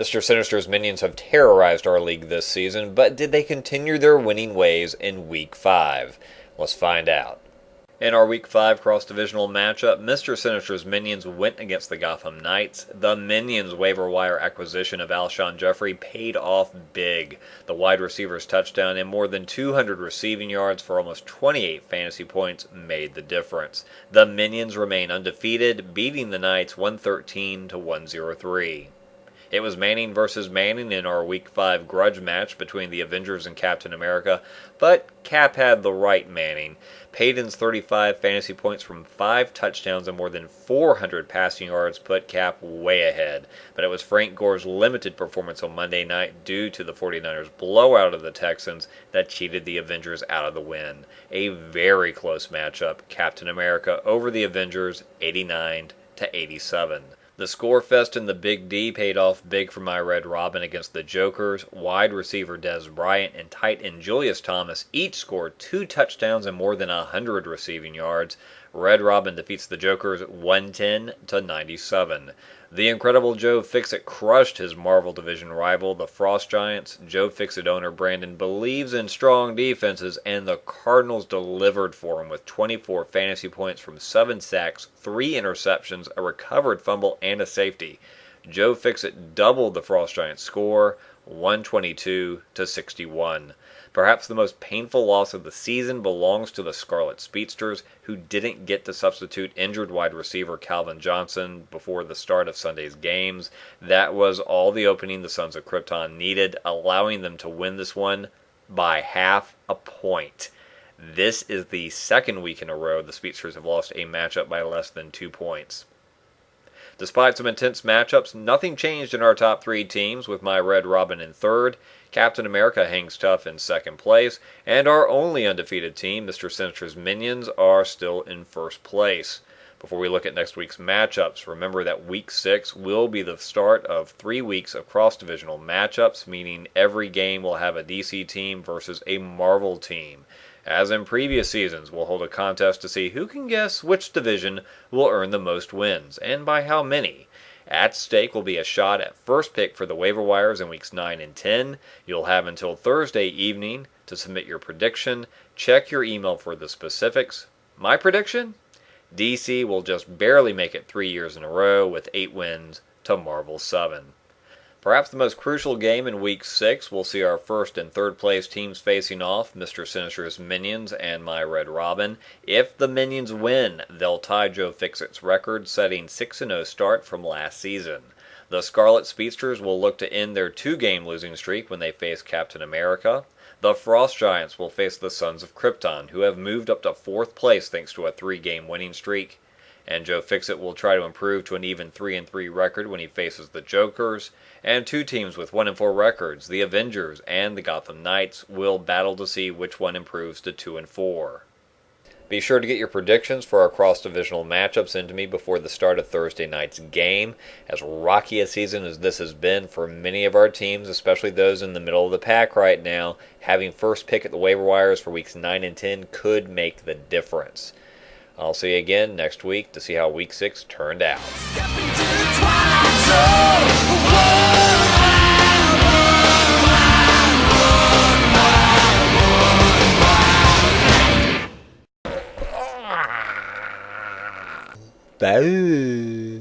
Mr. Sinister's minions have terrorized our league this season, but did they continue their winning ways in Week 5? Let's find out. In our Week 5 cross-divisional matchup, Mr. Sinister's minions went against the Gotham Knights. The minions' waiver wire acquisition of Alshon Jeffrey paid off big. The wide receiver's touchdown and more than 200 receiving yards for almost 28 fantasy points made the difference. The minions remain undefeated, beating the Knights 113 to 103. It was Manning versus Manning in our Week 5 grudge match between the Avengers and Captain America, but Cap had the right Manning. Payton's 35 fantasy points from 5 touchdowns and more than 400 passing yards put Cap way ahead, but it was Frank Gore's limited performance on Monday night due to the 49ers' blowout of the Texans that cheated the Avengers out of the win. A very close matchup, Captain America over the Avengers 89 to 87. The score fest in the Big D paid off big for my Red Robin against the Jokers. Wide receiver Des Bryant and tight end Julius Thomas each scored 2 touchdowns and more than 100 receiving yards. Red Robin defeats the Jokers 110 to 97. The incredible Joe Fixit crushed his Marvel Division rival, the Frost Giants. Joe Fixit owner Brandon believes in strong defenses, and the Cardinals delivered for him with 24 fantasy points from 7 sacks, 3 interceptions, a recovered fumble, and a safety. Joe Fixit doubled the Frost Giants' score, 122 to 61. Perhaps the most painful loss of the season belongs to the Scarlet Speedsters, who didn't get to substitute injured wide receiver Calvin Johnson before the start of Sunday's games. That was all the opening the Sons of Krypton needed, allowing them to win this one by half a point. This is the second week in a row the Speedsters have lost a matchup by less than 2 points. Despite some intense matchups, nothing changed in our top 3 teams, with my Red Robin in third, Captain America hangs tough in second place, and our only undefeated team, Mr. Sinister's Minions, are still in first place. Before we look at next week's matchups, remember that Week 6 will be the start of 3 weeks of cross-divisional matchups, meaning every game will have a DC team versus a Marvel team. As in previous seasons, we'll hold a contest to see who can guess which division will earn the most wins, and by how many. At stake will be a shot at first pick for the waiver wires in weeks 9 and 10. You'll have until Thursday evening to submit your prediction. Check your email for the specifics. My prediction? DC will just barely make it 3 years in a row with 8 wins to Marvel's 7. Perhaps the most crucial game in Week 6 will see our first and third place teams facing off, Mr. Sinister's Minions and my Red Robin. If the Minions win, they'll tie Joe Fixit's record, setting 6-0 start from last season. The Scarlet Speedsters will look to end their 2-game losing streak when they face Captain America. The Frost Giants will face the Sons of Krypton, who have moved up to 4th place thanks to a 3-game winning streak. And Joe Fixit will try to improve to an even 3-3 record when he faces the Jokers. And 2 teams with 1-4 records, the Avengers and the Gotham Knights, will battle to see which one improves to 2-4. Be sure to get your predictions for our cross-divisional matchups into me before the start of Thursday night's game. As rocky a season as this has been for many of our teams, especially those in the middle of the pack right now, having first pick at the waiver wires for weeks 9 and 10 could make the difference. I'll see you again next week to see how Week 6 turned out. Bye.